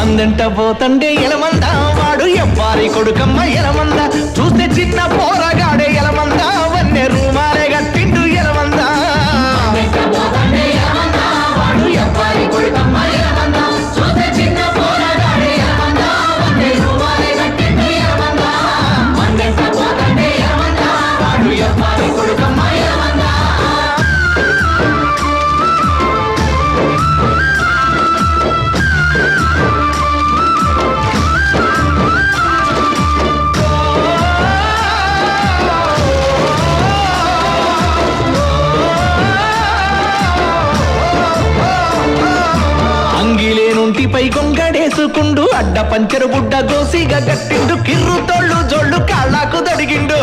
మందంట పోతండే ఎలమంద వాడు ఎవ్వారి కొడుకమ్మ ఎలమంద చూస్తే చిన్న పోరగాడే ఎలమంద వన్నె రూమాలే గట్టిండు ఎలమంద పై కొంగడేసుకుండు అడ్డ పంచెరు బుడ్డ గోసిగా గట్టిండు కిర్రు తోళ్ళు జోళ్ళు కాళ్ళకు దడిగిండు